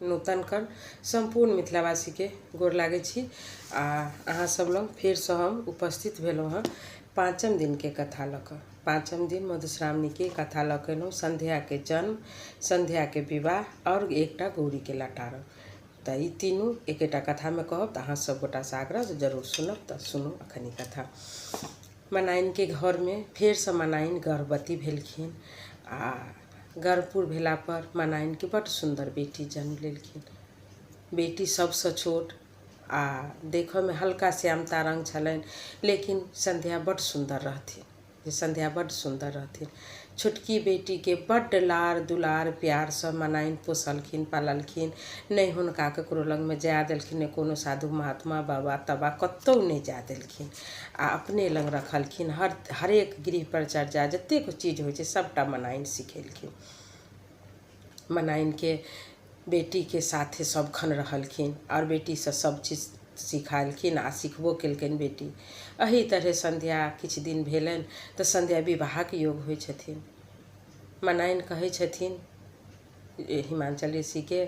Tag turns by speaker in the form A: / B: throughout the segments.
A: नूतन कर संपूर्ण मिथिलावासी के गोर लागे छी। अहाँ सब लोग फिर से हम उपस्थित भेलहुँ हँ पाँचम दिन के कथा लऽ कऽ। पाँचम दिन मधुश्रावणी के कथा लऽ कऽ एलहुँ। संध्या के जन्म, संध्या के विवाह और एकटा गौरी के लटारम। तो ई तीनू एकेटा कथा में कहब तो अहाँ सब गोटा से आग्रह जरूर सुनब। तो सुनू अखनी कथा। मनाइन के घर में फेर से मनाइन गर्भवती भेलखिन। गर्भपुर भेला पर मनाइन के बड़ सुंदर बेटी जन्म लेलखिन। बेटी सबसे छोट देखऽ में हल्का श्यामता रंग छलनि, लेकिन संध्या बड़ सुंदर रहथिन। संध्या बड़ सुंदर रहथिन। छोटकी बेटी के बड़ लार दुलार प्यार से मनाइन पोसलखिन पाललखिन। नहीं हुनका ककरो लग में जाय देलखिन, नहीं कोनो साधु महात्मा बाबा तबा कतौ नहीं जाय देलखिन। अपने लग रखलखिन। हरेक गृह परिचर्या जतेक चीज होइ छै सबटा मनाइन सिखेलखिन। मनाइन के बेटी के साथे सबखन रहलखिन और बेटी से सब चीज सिखालखिन आ सिखबो केलखिन बेटी। एही तरह संध्या किछ दिन भेलनि तऽ संध्या विवाहक योग होइ छथिन। मनाइन कहै छथिन हिमांचल ऋषि के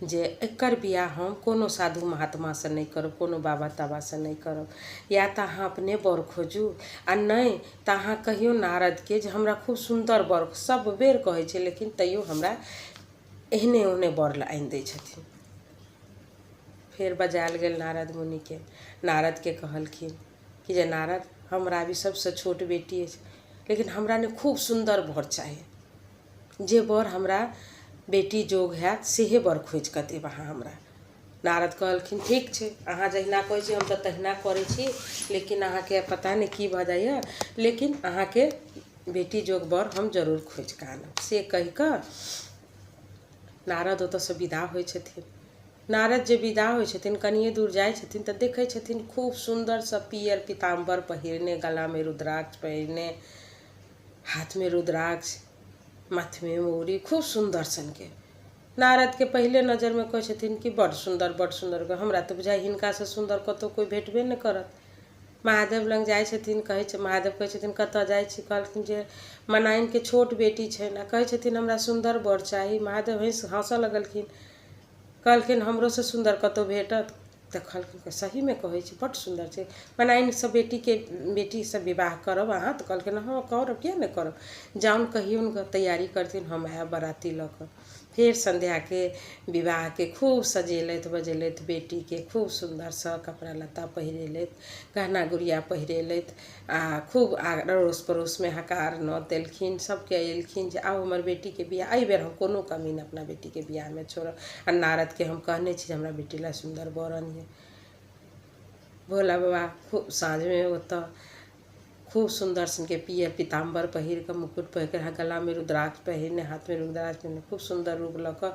A: जे एकर बियाह हम कोनो साधु महात्मा से नहीं करब, कोनो बाबा ताबा से नहीं करब। या तो अहाँ अपने बर खोजू आ नहीं तो अहाँ कहियो नारद के जे हमरा खूब सुंदर बर, सब बेर कहै छै लेकिन तैयो हमरा एहने ओहने बर आनि दै छथिन। फिर बजायल गेल नारद मुनि के। नारद के कहलखिन कि जे नारद हमरा भी सबसे छोट बेटी अछि, लेकिन हमरा ने खूब सुंदर बर चाही। जे बर हमरा बेटी जोग हैत सेहे बर खोज कऽ देब अहाँ हमरा। नारद कहलखिन ठीक छै, अहाँ जहिना कहै छी हम तऽ तहिना करै छी, लेकिन अहाँके पता नहीं की भऽ जाइए, लेकिन अहाँके बेटी जोग बर हम जरूर खोज कऽ आनब। से कहि कऽ नारद ओतऽ से विदा होइ छथिन। नारद जे विदा होइ छथिन कनिए दूर जाइ छथिन तऽ देखै छथिन खूब सुंदर सा पियर पीताम्बर पहिरने, गला में रुद्राक्ष पहिरने, हाथ में रुद्राक्ष, माथ में मौरी, खूब सुंदर सन के। नारद के पहले नजर में कहै छथिन कि बड़ सुंदर, हमरा तो बुझाइ हिनका से सुंदर कतौ कोई भेटबे नहीं करत। महादेव लग जाइ छथिन, कहै छै महादेव कहै छथिन कतऽ जाइ छी, कहलखिन जे मनाइन के छोट बेटी छनि आ कहै छथिन हमरा सुंदर बर चाही। महादेव हंसऽ लगलखिन, कहलखिन हमरो से सुंदर कतौ भेटत। तऽ कहलखिन सही में कहै छी बड़ सुंदर छै, मनाइन से बेटी से विवाह करब अहाँ। तऽ कहलखिन हाँ करब, किया नहीं करब, जाउन कहियौन तैयारी करथिन हम आयब बराती लऽ कऽ। फिर संध्या के विवाह के खूब सजेलथि बजेलथि, बेटी के खूब सुंदर सा कपड़ा लत्ता पहिरेलथि, गहना गुड़िया पहिरेलथि। खूब अड़ोस पड़ोस में हकार नौत देलखिन, सबके अयलखिन जे आओ हमर बेटी के बियाह, एहि बेर हम कोनो कमी नहीं अपना बेटी के बियाह में छोड़ब। आ नारद के हम कहने छी हमरा बेटी ला सुंदर बर आनिहे। भोला बाबा खूब साँझ में ओतऽ खूब सुंदर सन के पियर पीताम्बर पहिर के, मुकुट पहिर के, गला में रुद्राक्ष पहिरने, हाथ में रुद्राक्ष पहिरने, खूब सुंदर रूप लऽ कऽ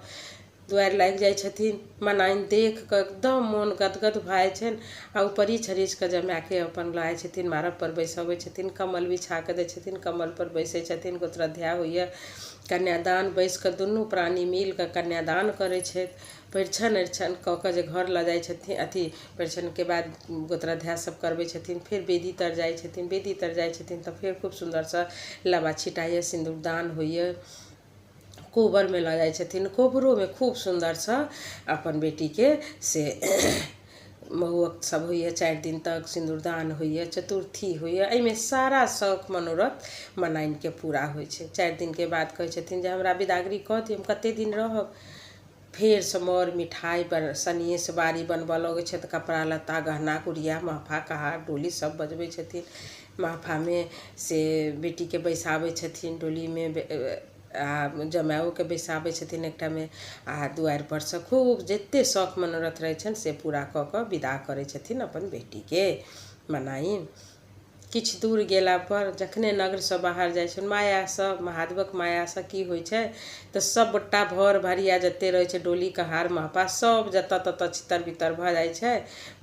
A: दुआरि लागि जाइ छथिन। मनाइन देख कऽ एकदम मोन गदगद भऽ जाइ छनि आ ऊपरी छरीच के जमा के अपन लाइ छथिन, मारब पर बैसबै छथिन, कमल बिछा के दै छथिन, कमल पर बैसै छथिन, गोत्रध्याय होइए, कन्यादान बैस कऽ दुनू प्राणी मिल कऽ कन्यादान करै छथि। परिछन अरिछन कऽ कऽ जे घर लऽ जाइ छथिन, अथी परिछन के बाद गोत्रध्याय सब करबै छथिन। फिर वेदी तर जाइ छथिन, वेदी तर जाइ छथिन तऽ फिर खूब सुंदर सा लाबा छिटाइए, सिंदूरदान होइए, कोबर में लऽ जाइ छथिन। कोबरो में खूब सुंदर सा अपन बेटी के से महुअक सब होइए, 4 दिन तक सिंदूरदान होइए, चतुर्थी होइए। एहिमे सारा शौक मनोरथ मनाइन के पूरा होइ छै। 4 दिन के बाद कहै छथिन जे हमरा विदागरी कऽ दिअ, हम कते दिन रहब। फेर से मर मिठाई पर सनिये से बारी बनबऽ लगै छै, तऽ कपड़ा लत्ता गहना गुड़िया महफा कहार डोली सब बजबै छथिन। महफा में से बेटी के बैसाबै छथिन, डोली में जमाओ के बैसाबै छथिन एकटा में, आ दुआरि पर से खूब जते शौक मनोरथ रहै छनि से पूरा कऽ कऽ विदा करै छथिन अपन बेटी के मनाइन। किछ दूर गेला पर जखने नगर से बाहर जाइ छनि, माया से महादेवक माया से की होइ छै तऽ सबटा भर भरिया जते रहै छै डोली कहार महफा सब जतऽ ततऽ छितर बितर भऽ जाइ छै।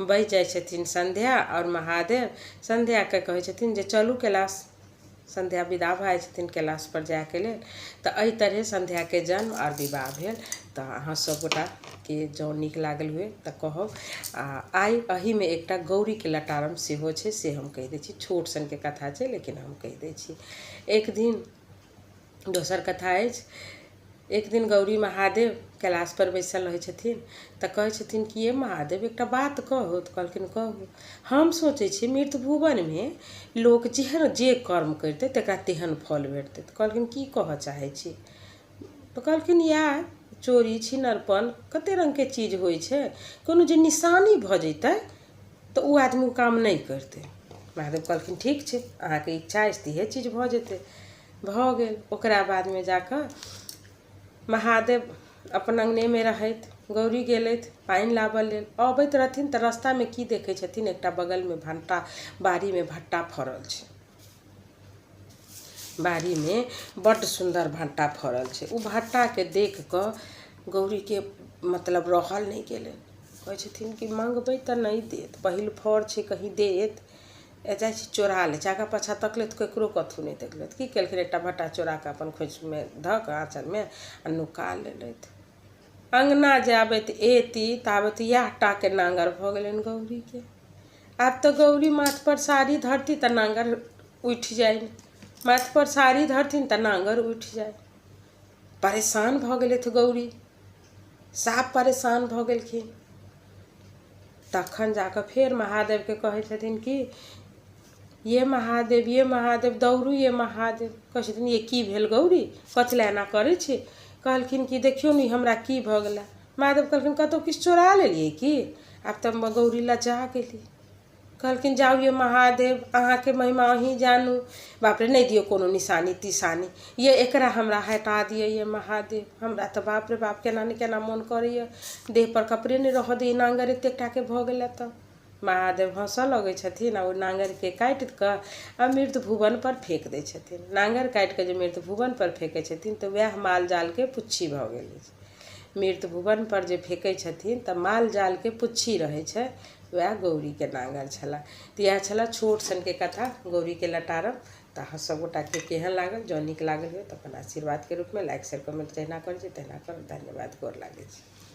A: बहि जाइ छथिन संध्या और महादेव। संध्या के कहै छथिन जे चलू कैलाश। संध्या विदा भऽ जाइ छथिन कैलाश पर जाय के लेल। तऽ एहि तरह संध्या के जन्म और विवाह भेल। तऽ अहाँ सब गोटा के जँ नीक लागल हुए तऽ कहब। आइ एही में एकटा गौरी के लटारम सेहो छै, से हम कहि दै छी। छोट सन के कथा छै लेकिन हम कहि दै छी। एक दिन दोसर कथा अछि। एक दिन गौरी महादेव कैलाश पर बैसल रहे छथिन तऽ कहै छथिन कि ये महादेव एकटा बात कहू। तऽ कहलखिन कहू। हम सोचै छी मृत भुवनमे लोक जेहन जे कर्म करतै तकरा तेहन फल भेटतै। तऽ कहलखिन की कहऽ चाहै छी। तऽ कहलखिन इएह चोरी छिनरपन कते रङ्गके चीज होइ छै, कोनो जे निशानी भऽ जैतै तऽ ओ आदमी ओ काम नहि करतै। महादेव कहलखिन ठीक छै, अहाँके इच्छा अछि तऽ इएह चीज भऽ जेतै। भऽ गेल। ओकरा बादमे जाकऽ महादेव अपन अङ्गनेमे रहैत गौरी गेलथि पानि लाबऽ लेल। अबैत रहथिन तऽ रस्तामे की देखै छथिन, एकटा बगलमे भट्टा, बाड़ीमे भट्टा फड़ल छै। बाड़ीमे बड्ड सुन्दर भट्टा फड़ल छै। ओ भट्टाके देख कऽ गौरीके मतलब रहल नहि गेलै। कहै छथिन कि मङ्गबै तऽ नहि देत, पहिल फड़ छै कहीं देत, जाइ छी चोरा लै छी। आगाँ पाछाँ तकलथि ककरो कथू नहि देखलथि। की केलखिन, एकटा भट्टा चोरा कऽ अपन खोइछमे धऽ कऽ आँचरमे आ नुका लेलथि। अङ्गना जाबैत एती ताबत इएह टाके नाङ्गर भऽ गेलनि गौरीके। आब तऽ गौरी माथ पर साड़ी धरती तऽ नाङ्गर उठि जाइ, माथ पर साड़ी धरथिन तऽ नाङ्गर उठि जाइ। परेशान भऽ गेलथि गौरी, साफ परेशान भऽ गेलखिन। तखन जाकऽ फेर महादेवके कहै छथिन कि ये महादेव दौड़ू ये महादेव। कहै छथिन ये की भेल गौरी, कथी लए एना करै छी। कहलखिन कि देखियौ ने हमरा की भऽ गेलै। महादेव कहलखिन कतहु किछु चोरा लेलियै की। आब तऽ गौरी लजा गेली। कहलखिन जाउ ये महादेव, अहाँके महिमा अहीँ जानू। बाप रे नहि दियौ कोनो निशानी तिशानी, ये एकरा हमरा हटा दिअ ये महादेव। हमरा तऽ बाप रे बाप केना ने केना मोन करैए, देह पर कपड़े नहि रहऽ दै नाङ्गर एतेक टाके भऽ गेलै। तऽ महादेव हँसऽ लगै छथिन आ ओ नाङ्गरके काटि कऽ आ मृत भुवन पर फेंक दै छथिन। नाङ्गर काटि कऽ जे मृत भुवन पर फेंकै छथिन तऽ वएह माल जालके पुच्छी भऽ गेलै। मृत भुवन पर जे फेंकै छथिन तऽ माल जालके पुच्छी रहै छै, वएह गौरीके नाङ्गर छलै। तऽ इएह छलै छोट सनके कथा गौरीके लटारम। तऽ अहाँ सब गोटाके केहन लागल, जँ नीक लागल हो तऽ अपन आशीर्वादके रूपमे लाइक शेयर कमेंट जहिना करै छी तहिना करब। धन्यवाद, गोर लागै छी।